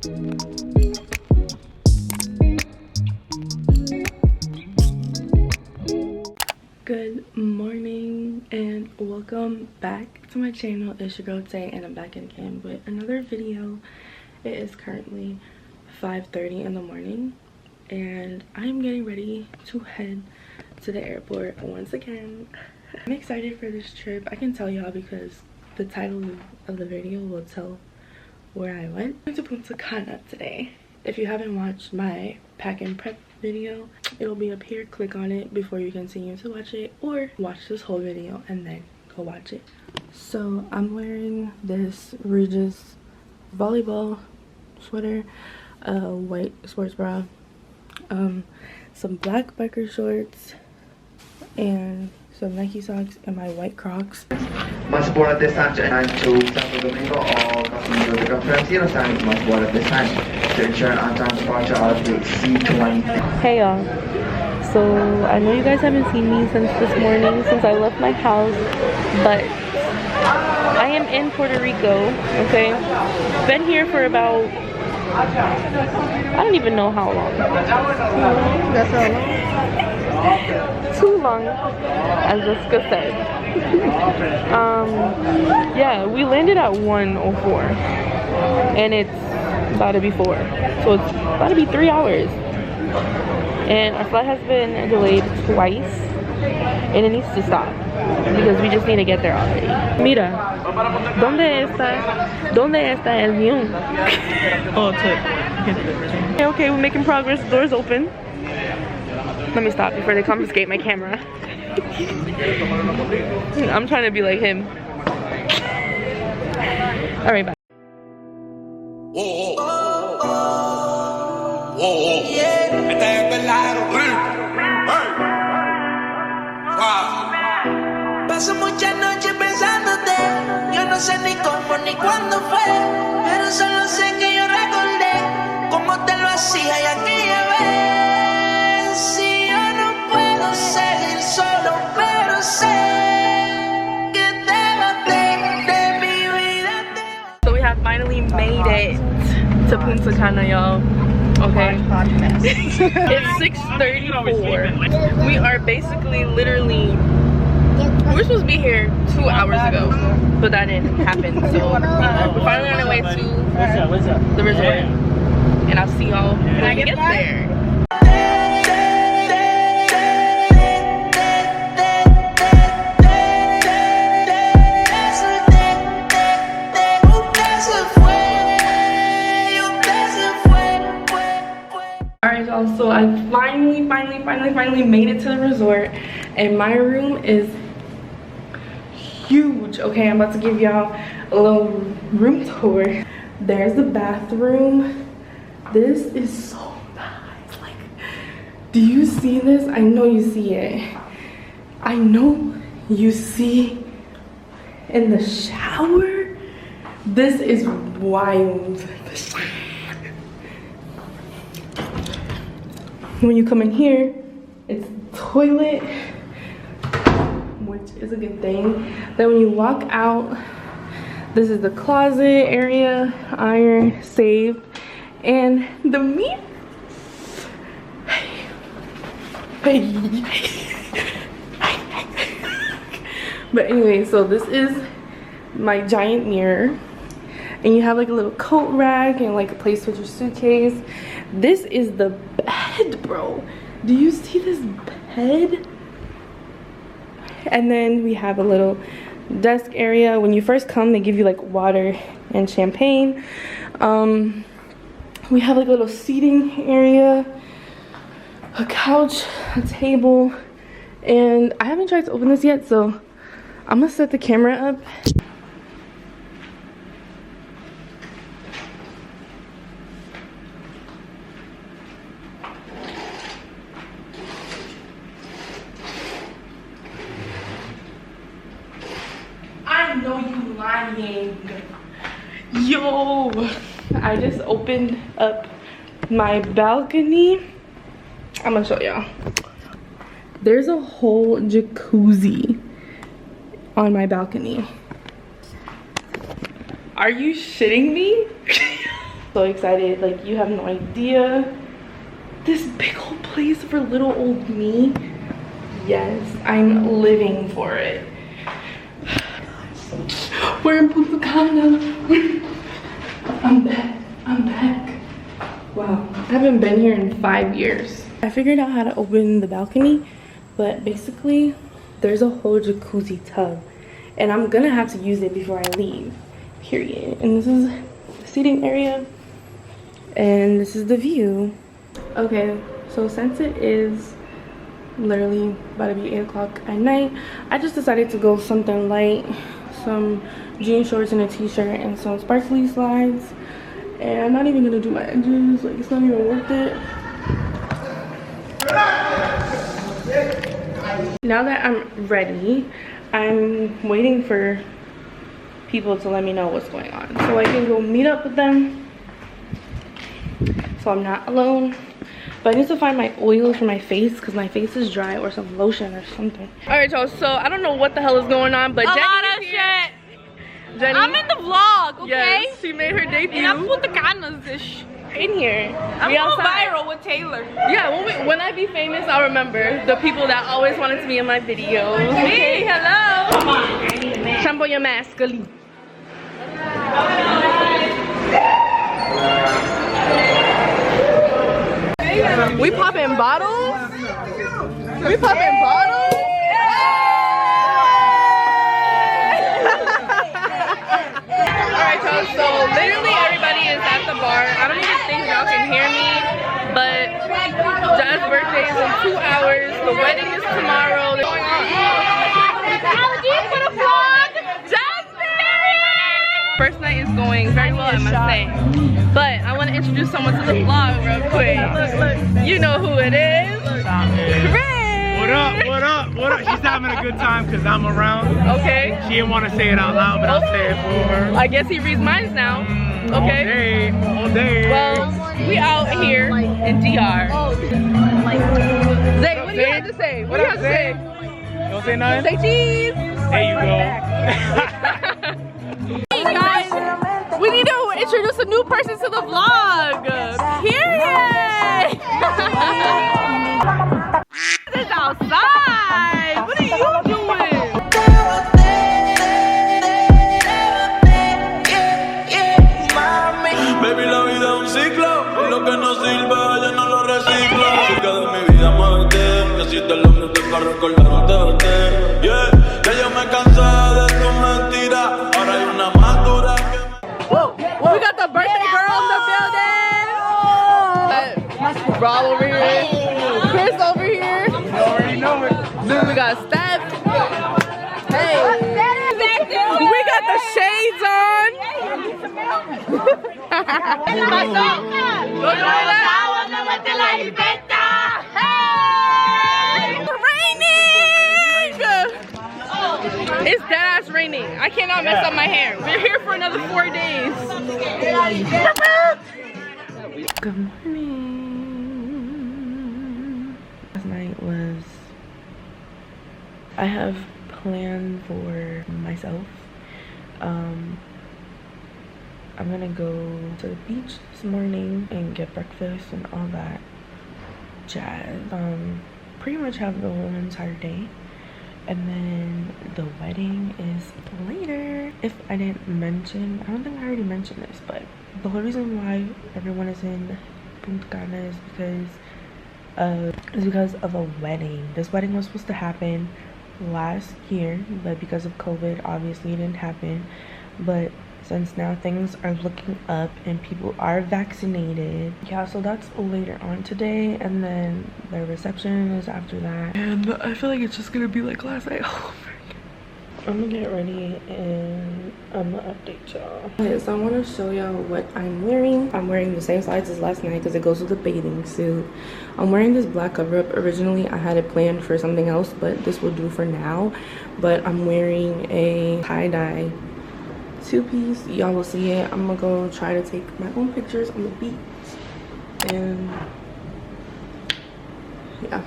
Good morning and welcome back to my channel. It's your girl Tay and I'm back again with another video. It is currently 5:30 in the morning and I'm getting ready to head to the airport once again. I'm excited for this trip. I can tell y'all because the title of the video will tell where I went. I went to Punta Cana today. If you haven't watched my pack and prep video, it'll be up here. Click on it before you continue to watch it, or watch this whole video and then go watch it. So I'm wearing this Regis volleyball sweater, a white sports bra, some black biker shorts, and some Nike socks and my white Crocs. Must board at this time to Santo Domingo. All passengers will confirm zero signs must board at this time to ensure an on-time departure out of gate C20. Hey y'all, so I know you guys haven't seen me since this morning, since I left my house, but I am in Puerto Rico, okay? Been here for about, I don't even know how long. That's how long? Too long, as Jessica said. Yeah, we landed at 1:04 and it's about to be 4, so it's about to be 3 hours, and our flight has been delayed twice and it needs to stop because we just need to get there already. Mira, ¿dónde está el avión? Oh, okay, we're making progress. Doors open. Let me stop before they confiscate my camera. I'm trying to be like him. All right, bye. Paso muchas noches pensándote, yo no sé ni cómo ni cuándo fue, pero solo sé que yo recordé cómo te lo hacía y aquella vez. Si yo no puedo seguir solo, pero sé que te maté de mi vida. So we have finally made it to Punta Cana, y'all. Okay. It's 6:34. We are basically literally, we were supposed to be here 2 hours ago, but that didn't happen. So we're finally on our way to the resort, and I'll see y'all when we get there. Alright y'all, so I finally made it to the resort, and my room is huge. Okay, I'm about to give y'all a little room tour. There's the bathroom. This is so nice. Like, do you see this? I know you see it. I know you see in the shower. This is wild. When you come in here, it's toilet, which is a good thing. Then when you walk out, this is the closet area, iron, safe, and the mirror. But anyway, so this is my giant mirror, and you have like a little coat rack and like a place with your suitcase. This is the bed, bro. Do you see this bed? And then we have a little desk area. When you first come, they give you like water and champagne. We have like a little seating area, a couch, a table, and I haven't tried to open this yet, so I'm gonna set the camera up. I know you lying. Yo, I just opened up my balcony. I'm gonna show y'all. There's a whole jacuzzi on my balcony. Are you shitting me? So excited, like you have no idea. This big old place for little old me. Yes, I'm living for it. We're in Punta Cana. I'm back. Wow, I haven't been here in 5 years. I figured out how to open the balcony, but basically there's a whole jacuzzi tub and I'm gonna have to use it before I leave, period. And this is the seating area and this is the view. Okay, so since it is literally about to be 8 o'clock at night, I just decided to go something light, some jean shorts and a t-shirt and some sparkly slides. And I'm not even gonna do my edges, like it's not even worth it. Now that I'm ready, I'm waiting for people to let me know what's going on so I can go meet up with them so I'm not alone. But I need to find my oil for my face because my face is dry, or some lotion or something. All right, y'all, so I don't know what the hell is going on, but Jenny's here. Jenny, I'm in the vlog, okay? Yes, she made her debut. And I'm PUNTA CANA's ish. In here. I'm going viral with Taylor. Yeah, when I be famous, I'll remember the people that always wanted to be in my videos. Hey, hello. Come on. Jump on your mask, Ali. We popping bottles? We popping bottles? Alright, y'all, so literally everybody is at the bar. I don't even think y'all can hear me, but Jaz's birthday is in 2 hours. The wedding is tomorrow. What's going on? For the vlog! Jaz's married! First night is going very well, I must say. But I want to introduce someone to the vlog real quick. Look. You know who it is. Chris! What up? She's having a good time because I'm around. Okay. She didn't want to say it out loud, but I'll say it for her. I guess he reads minds now. Okay. All day. Well, we out here in DR. Zay, what do you have to say? What do you have to say? You don't say nothing? Say cheese. There you go. Hey guys, we need to introduce a new person to the vlog. Period. This is outside. What are you doing? Baby, la vida es un ciclo, lo que no sirve ya no lo reciclo. Cerca de mi vida muerte, que si te lo metes para recordarte. Yeah, que yo me cansé de tu mentira, ahora hay una más dura que We got the birthday girl in the building. Rob over here. Chris over here. You already know it. We got Steph. Hey. We got the shades on. Raining! It's dead ass raining. I cannot mess up my hair. We're here for another 4 days. Good morning. Last night was, I have planned for myself. I'm gonna go to the beach this morning and get breakfast and all that jazz. Pretty much have the whole entire day. And then the wedding is later. If I didn't mention, I don't think I already mentioned this, but the whole reason why everyone is in Punta Cana is because of a wedding. This wedding was supposed to happen last year, but because of COVID, obviously it didn't happen. But since now things are looking up and people are vaccinated, yeah, so that's later on today, and then the reception is after that. And I feel like it's just gonna be like last night all over again. I'm gonna get ready and I'm gonna update y'all. Okay, so I want to show y'all what I'm wearing. I'm wearing the same slides as last night because it goes with the bathing suit. I'm wearing this black cover up. Originally I had it planned for something else, but this will do for now. But I'm wearing a tie-dye two-piece. Y'all will see it. I'm gonna go try to take my own pictures on the beach, and yeah.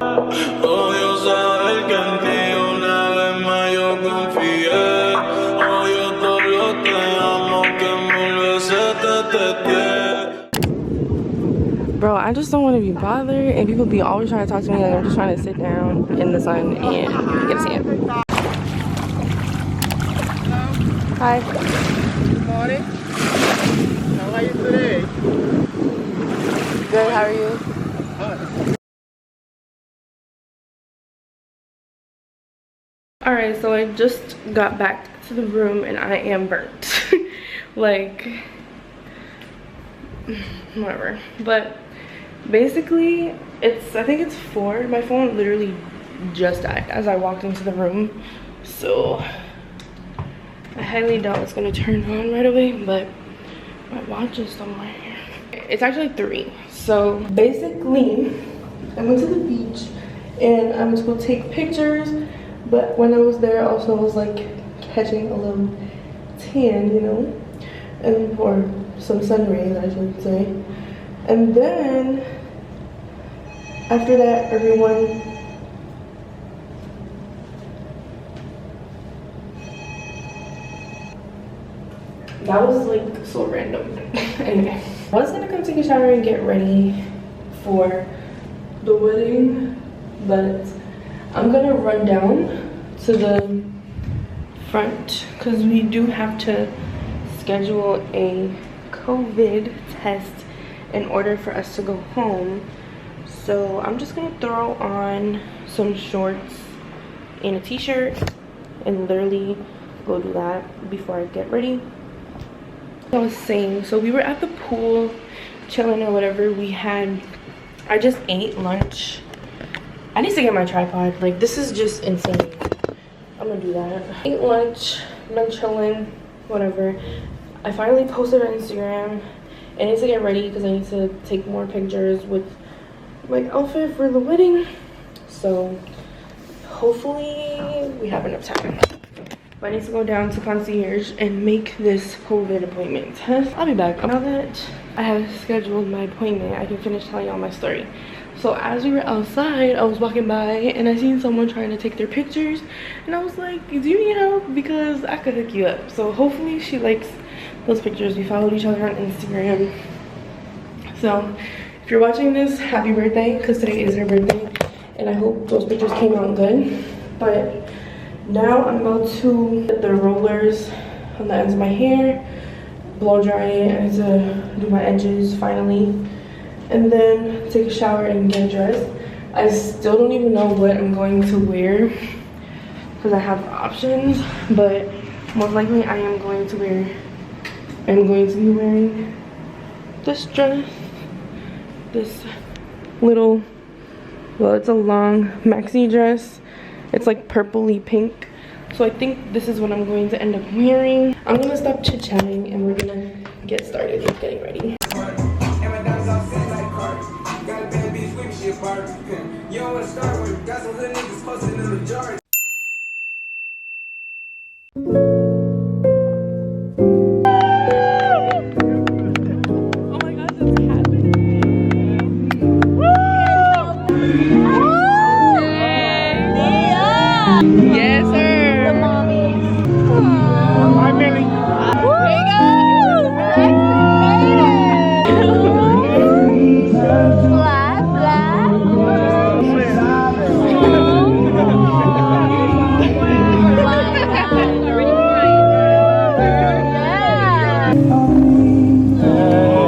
odio saber que en ti una vez más yo confié. Odio todo lo que amo que mil veces Bro, I just don't want to be bothered, and people be always trying to talk to me like I'm just trying to sit down in the sun and get a tan. Hi. Good morning. How are you today? Good, how are you? Alright, so I just got back to the room and I am burnt. Like, whatever. But basically, I think it's 4. My phone literally just died as I walked into the room. So I highly doubt it's gonna turn on right away, but my watch is somewhere here. It's actually 3. So basically, I went to the beach and I was supposed to take pictures, but when I was there, also I was like catching a little tan, you know, and or some sun rays, I should say. And then after that, everyone that was like so random. Anyway, I was gonna come take a shower and get ready for the wedding, but I'm gonna run down to the front because we do have to schedule a COVID test in order for us to go home. So I'm just gonna throw on some shorts and a t-shirt and literally go do that before I get ready. I was saying, so we were at the pool chilling or whatever. I just ate lunch. I need to get my tripod. Like, this is just insane. I'm gonna do that. Ate lunch, been chilling, whatever. I finally posted on Instagram. I need to get ready because I need to take more pictures with my outfit for the wedding. So hopefully we have enough time. But I need to go down to concierge and make this COVID appointment test. I'll be back. Now that I have scheduled my appointment, I can finish telling y'all my story. So as we were outside, I was walking by and I seen someone trying to take their pictures. And I was like, do you need help? Because I could hook you up. So hopefully she likes those pictures. We followed each other on Instagram. So if you're watching this, happy birthday, because today is her birthday. And I hope those pictures came out good. But now I'm about to get the rollers on the ends of my hair, blow dry it. I need to do my edges finally, and then take a shower and get dressed. I still don't even know what I'm going to wear because I have options, but most likely I'm going to be wearing this dress, this little, well, it's a long maxi dress. It's like purpley pink. So I think this is what I'm going to end up wearing. I'm gonna stop chit-chatting and we're gonna get started with getting ready. Yes, sir. The mommy. Hi, Millie.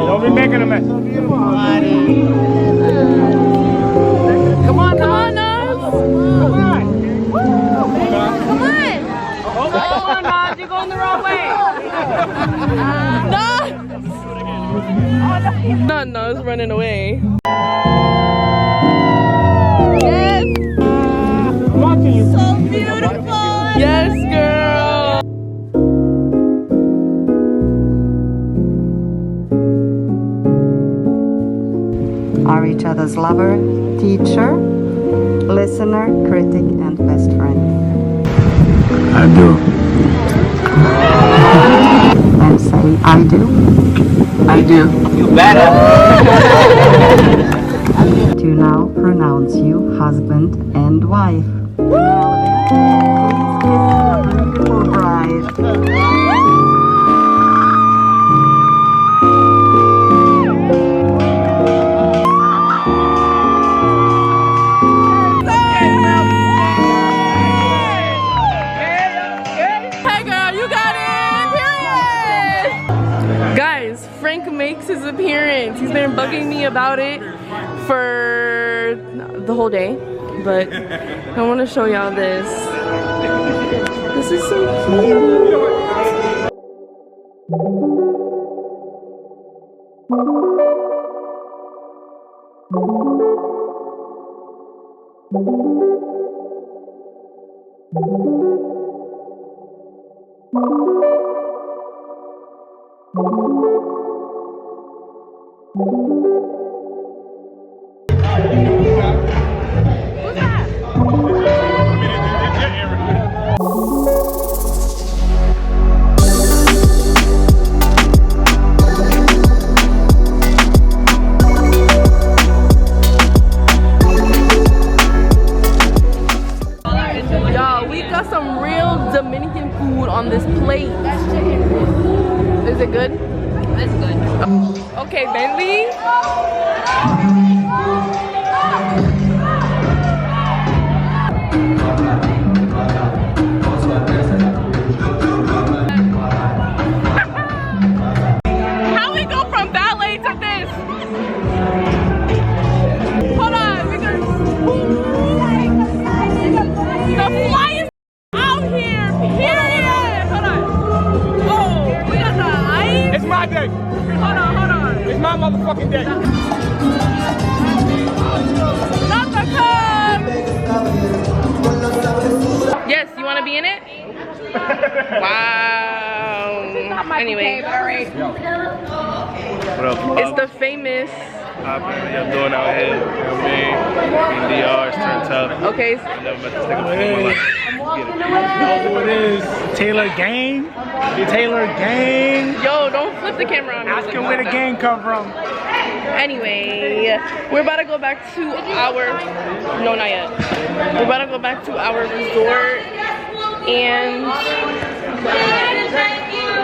Don't be making a mess. Come on, Naz. You're going the wrong way. No, it's running away. Yes. I'm watching you. So beautiful. Yes, girl. Are each other's lover, teacher, listener, critic, and best friend. I do. And say, I do. I do. You better. To now pronounce you husband and wife. Please kiss the beautiful bride. makes his appearance. He's been bugging me about it for the whole day, but I want to show y'all this. This is so cute. Some real Dominican food on this plate. Is it good? It's good. Okay, Bentley. How we go from ballet to this? Hold on, because the fly is out here, period. Hold on. Oh, we got the ice. It's my day. Hold on. It's my motherfucking day. Not the cup. Yes, you want to be in it? Wow. Anyway, What up? it's the famous. How y'all doing out here? You know what I mean? In DR, it's turned tough. Okay. I never met this nigga before in my life. Get it. You know who it is? Taylor Gang. The Taylor Gang. Yo, don't flip the camera on me. Ask him where the gang come from. Anyway, we're about to go back to our. No, not yet. We're about to go back to our resort, and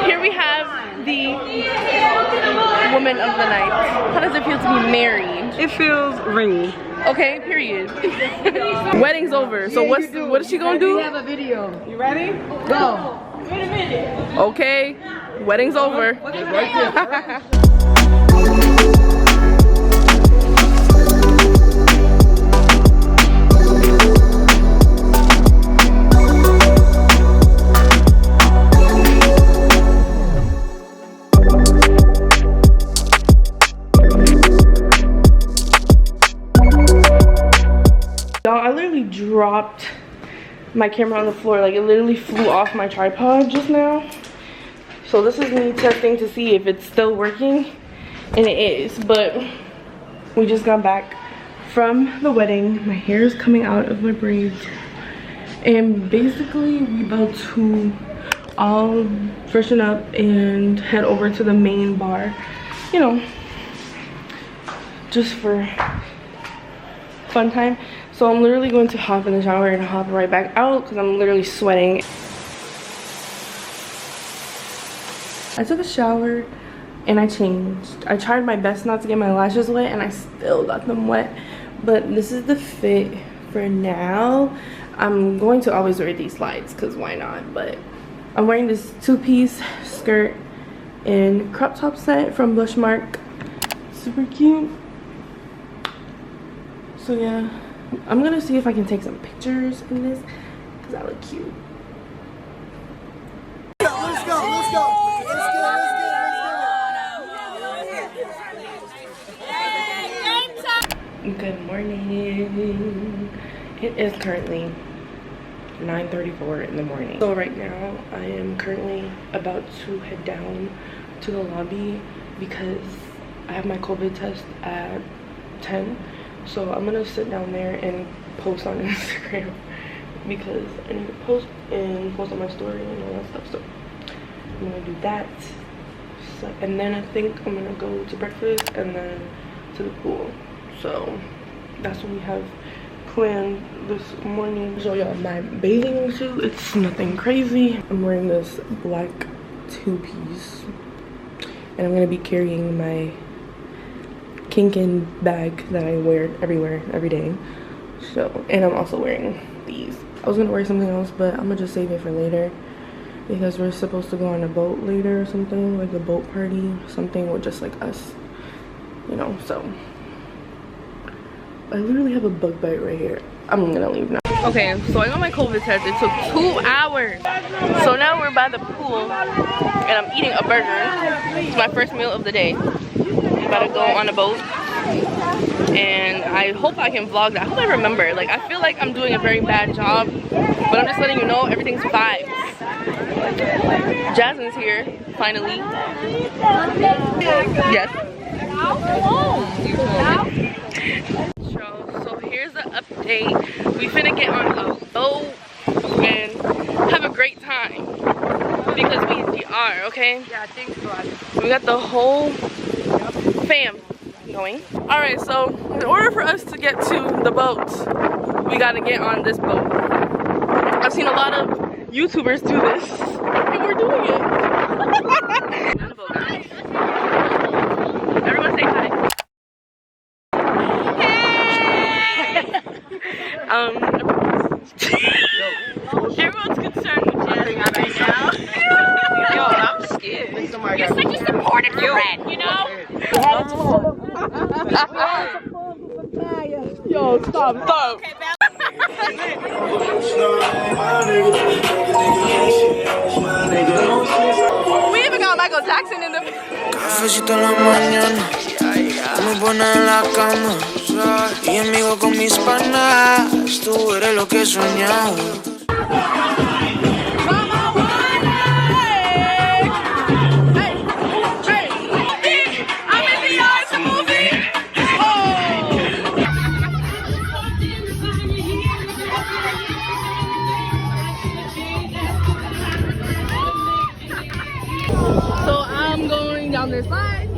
here we have the woman of the night. How does it feel to be married? It feels ringy. Okay, period. Wedding's over. So what is she gonna do? We have a video. You ready? Go. Wait a minute. Okay, wedding's over. Right there. I literally dropped my camera on the floor. Like, it literally flew off my tripod just now. So this is me testing to see if it's still working, and it is. But we just got back from the wedding. My hair is coming out of my braids, and basically we about to all freshen up and head over to the main bar, you know, just for fun time. So I'm literally going to hop in the shower and hop right back out because I'm literally sweating. I took a shower and I changed. I tried my best not to get my lashes wet, and I still got them wet. But this is the fit for now. I'm going to always wear these slides because why not? But I'm wearing this two-piece skirt and crop top set from Blushmark. Super cute. So yeah, I'm gonna see if I can take some pictures in this because I look cute. Let's go. Good morning. It is currently 9:34 in the morning. So right now I am currently about to head down to the lobby because I have my COVID test at 10. So I'm gonna sit down there and post on Instagram because I need to post on my story and all that stuff. So I'm gonna do that. So, and then I think I'm gonna go to breakfast and then to the pool. So that's what we have planned this morning. Show y'all my bathing suit. It's nothing crazy. I'm wearing this black two-piece, and I'm gonna be carrying my Kinkin bag that I wear everywhere, every day. So, and I'm also wearing these. I was gonna wear something else, but I'm gonna just save it for later. because we're supposed to go on a boat later or something, like a boat party, something with just like us, you know. So I literally have a bug bite right here. I'm gonna leave now. Okay, so I got my COVID test. It took 2 hours. So now we're by the pool and I'm eating a burger. It's my first meal of the day. I'm about to go on a boat and I hope I can vlog that. I hope I remember. Like, I feel like I'm doing a very bad job, but I'm just letting you know everything's vibes. Jasmine's here, finally. Yes. So here's the update. We finna get on a boat and have a great time because we are, okay? Yeah, thanks God. We got the whole fam going. All right, so in order for us to get to the boat, we gotta get on this boat. I've seen a lot of YouTubers do this, and we're doing it. On the boat, guys. Everyone say hi. Everyone's concerned with Jasmine right now. Yo, I'm scared. You're such a supportive friend, you know? Yo, stop. We even got Michael Jackson in the... Cafecito en la mañana, me pones en la cama y amigo con mis panas, tú eres lo que he soñado. So I'm going down this slide.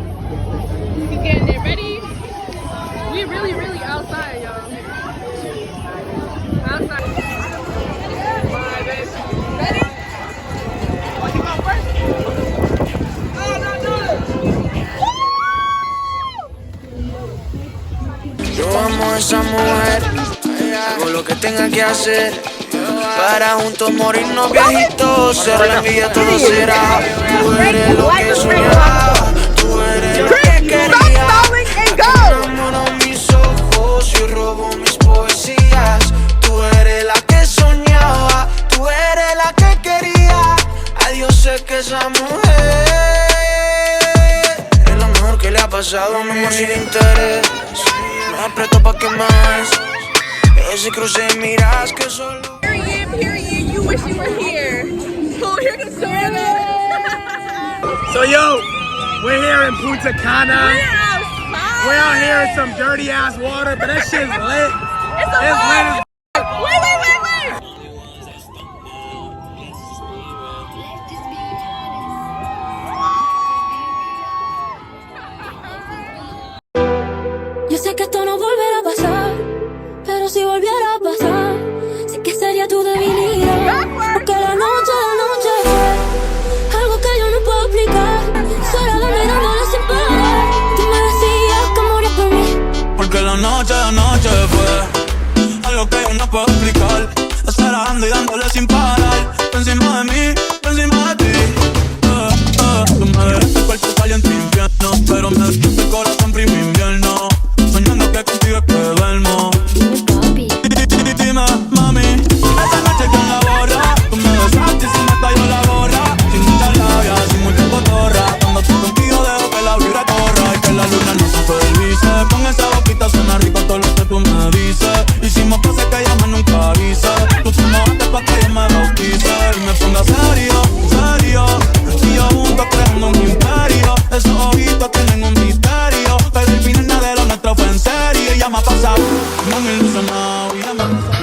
He's getting it ready. We really outside, y'all. Outside. Bye, baby. Ready? Want to go first? Yo amo a esa mujer, hago lo que tenga que hacer para juntos morirnos viejitos, ser la envidia todo será. Tú eres lo que soñaba, tú eres lo que quería. Enamoro mis ojos y robo mis poesías. Tú eres la que soñaba, tú eres la que quería. Adiós, sé que esa mujer es lo mejor que le ha pasado a mi amor sin interés. Me aprieto pa' que más ese cruce de miras que solo. Period, you wish you were here. So here to start it. So yo, we're here in Punta Cana. We're out here in some dirty ass water, but that shit's lit. It's lit as Wait. Yo sé que esto no volverá a pasar, pero si volviera a pasar, sé que sería tu debilidad. Porque la noche fue algo que yo no puedo explicar. Sola dándole sin parar. Tú me decías que morías por mí. Porque la noche fue algo que yo no puedo explicar. Acelerando y dándole sin parar. Por encima de mí, por encima de ti. Tú me dejaste el cuerpo caliente infierno, pero me dejaste el corazón frío invierno. Soñando que contigo es que duermo. Dime, mami, esa noche que en la borra tú me besaste y se me cayó la gorra. Sin mucha labia, sin mucha cotorra. Cuando estoy contigo dejo que la vibra corra y que la luna no supervise. Con esa boquita suena rico todo lo que tú me dices. Hicimos cosas que ella más nunca hice. Tú te mojaste pa' que yo me bautice y me ponga serio. Y yo juntos creando un imperio. Esos ojitos tienen un misterio, pero el final de lo nuestro fue en serio. Y ya me ha pasado, me han ilusionado y ya me ha pasado.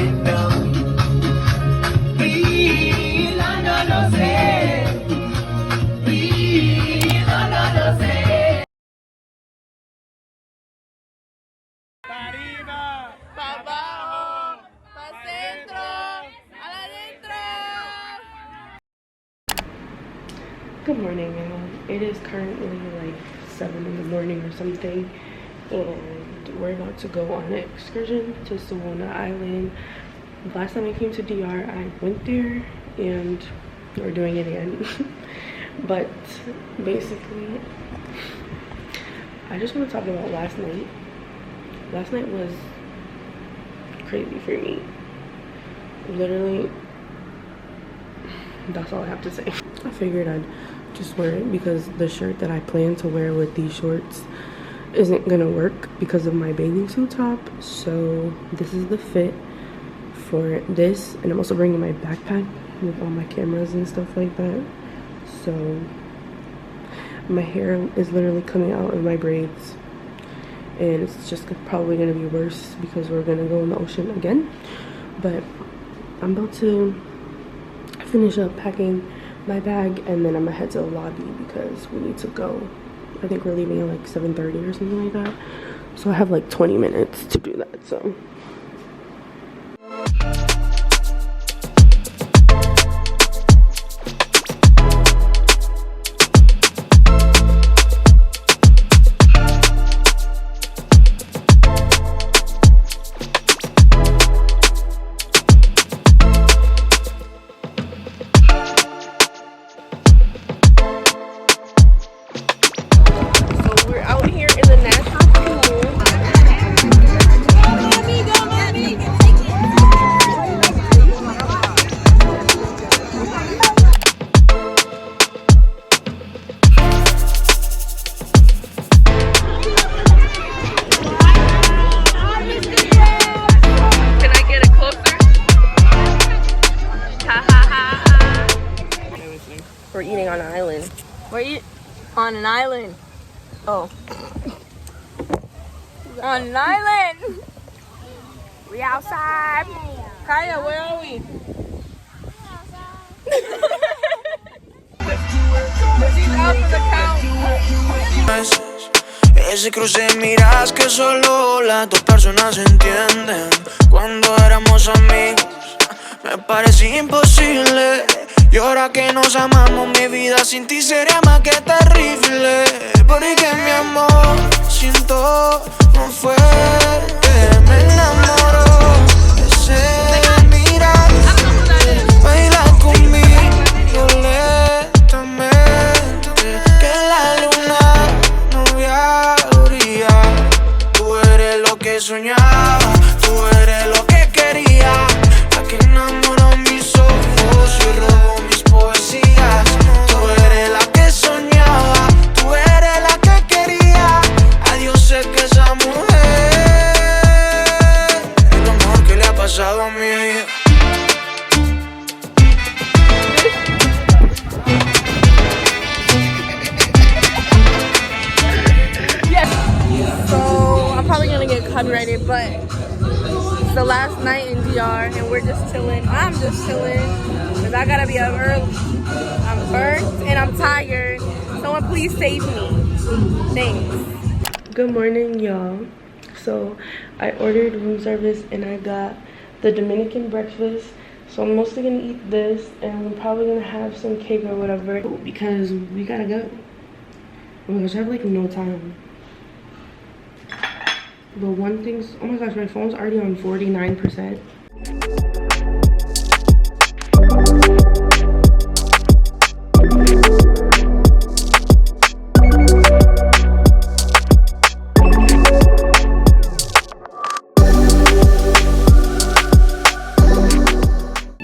Good morning, y'all. It is currently like 7 in the morning or something, and we're about to go on an excursion to Saona Island. Last time I came to DR, I went there and we're doing it again. But basically, I just want to talk about last night. Last night was crazy for me. Literally, that's all I have to say. I figured I'd just wear it because the shirt that I plan to wear with these shorts isn't gonna work because of my bathing suit top. So this is the fit for this, and I'm also bringing my backpack with all my cameras and stuff like that. So my hair is literally coming out of my braids, and it's just probably gonna be worse because we're gonna go in the ocean again. But I'm about to finish up packing my bag, and then I'm gonna head to the lobby because we need to go. I think we're leaving at like 7:30 or something like that. So I have like 20 minutes to do that. So we're eating on an island. We're eating on an island. Oh. On an island. We outside. Kaya, where are we? She's out for the count. Ese cruce de miradas que solo las dos personas entienden. Cuando éramos amigos, me parecía imposible. Y ahora que nos amamos, mi vida sin ti sería más que terrible. Porque mi amor, siento, no fue que me enamoró. Ese mirar, baila conmigo lentamente. Que la luna no había brillado. Tú eres lo que soñaba, tú eres lo que quería. La que enamoró mis ojos y robó mis poesías. Tú eres la que soñaba, tú eres la que quería. Adiós, sé que esa mujer es lo mejor que le ha pasado a mi vida. So I'm probably gonna get copyrighted, but it's the last night in DR and we're just chilling. I'm just chilling because I gotta be up early. I'm burnt and I'm tired. Someone please save me. Thanks. good morning, y'all. So I ordered room service and I got the Dominican breakfast. So I'm mostly gonna eat this, and I'm probably gonna have some cake or whatever because we gotta go. Oh my gosh, I have like no time. But one thing's, oh my gosh, my phone's already on 49%.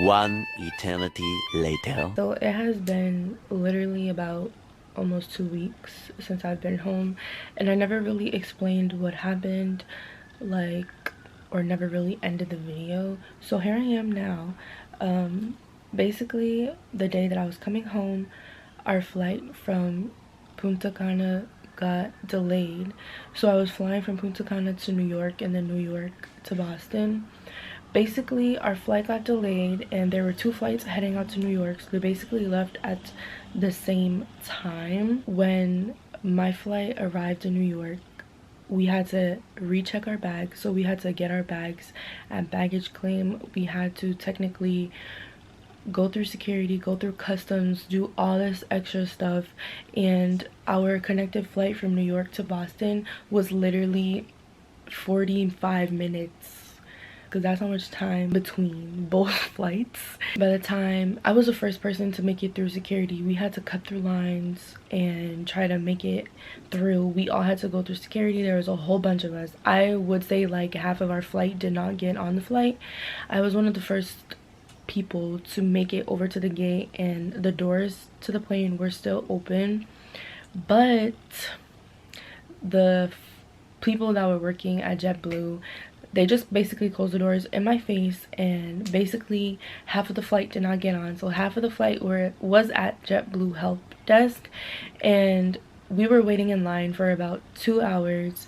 One eternity later. So it has been literally about almost 2 weeks since I've been home, and I never really explained what happened, like, or never really ended the video. So here I am now. Basically the day that I was coming home, our flight from Punta Cana got delayed. So I was flying from Punta Cana to New York and then New York to Boston. Basically our flight got delayed and there were 2 flights heading out to New York, so they basically left at the same time. When my flight arrived in New York, we had to recheck our bags, so we had to get our bags at baggage claim. We had to technically go through security, go through customs, do all this extra stuff, and our connected flight from New York to Boston was literally 45 minutes because that's how much time between both flights. By the time I was the first person to make it through security, we had to cut through lines and try to make it through. We all had to go through security. There was a whole bunch of us. I would say like half of our flight did not get on the flight. I was one of the first people to make it over to the gate, and the doors to the plane were still open, but the people that were working at JetBlue, they just basically closed the doors in my face, and basically half of the flight did not get on. So half of the flight was at JetBlue help desk, and we were waiting in line for about 2 hours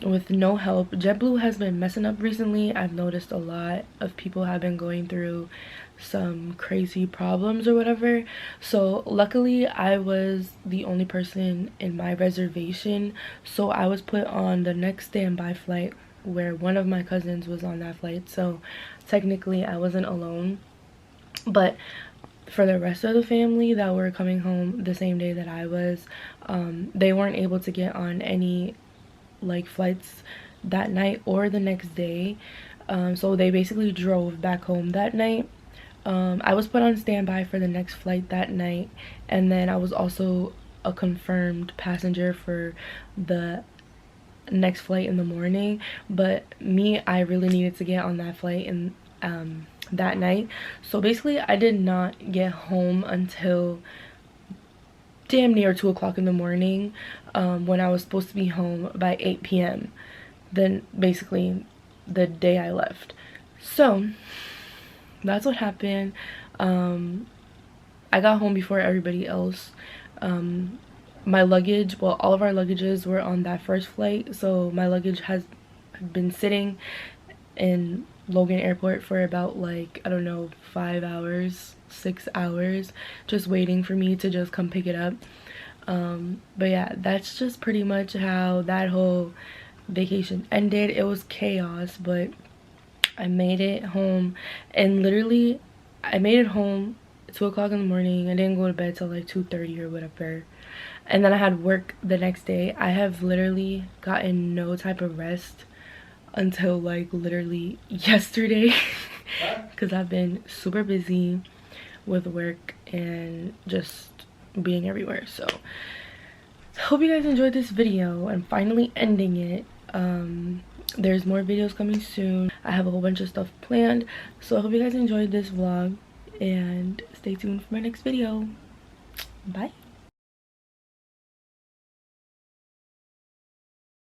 with no help. JetBlue has been messing up recently. I've noticed a lot of people have been going through some crazy problems or whatever. So luckily I was the only person in my reservation, so I was put on the next standby flight where one of my cousins was on that flight. So technically I wasn't alone, but for the rest of the family that were coming home the same day that I was, they weren't able to get on any like flights that night or the next day, so they basically drove back home that night. I was put on standby for the next flight that night, and then I was also a confirmed passenger for the next flight in the morning. But me, I really needed to get on that flight and that night, so basically I did not get home until damn near 2 o'clock in the morning, when I was supposed to be home by 8 p.m. then basically the day I left. So that's what happened. I got home before everybody else. My luggage, well, all of our luggages were on that first flight, so my luggage has been sitting in Logan Airport for about like, I don't know, 5 hours, 6 hours, just waiting for me to just come pick it up. But yeah, that's just pretty much how that whole vacation ended. It was chaos, but I made it home, and literally I made it home 2 o'clock in the morning. I didn't go to bed till like 2:30 or whatever, and then I had work the next day. I have literally gotten no type of rest until like literally yesterday because I've been super busy with work and just being everywhere. So hope you guys enjoyed this video. I'm finally ending it. There's more videos coming soon. I have a whole bunch of stuff planned, so I hope you guys enjoyed this vlog, and stay tuned for my next video. Bye.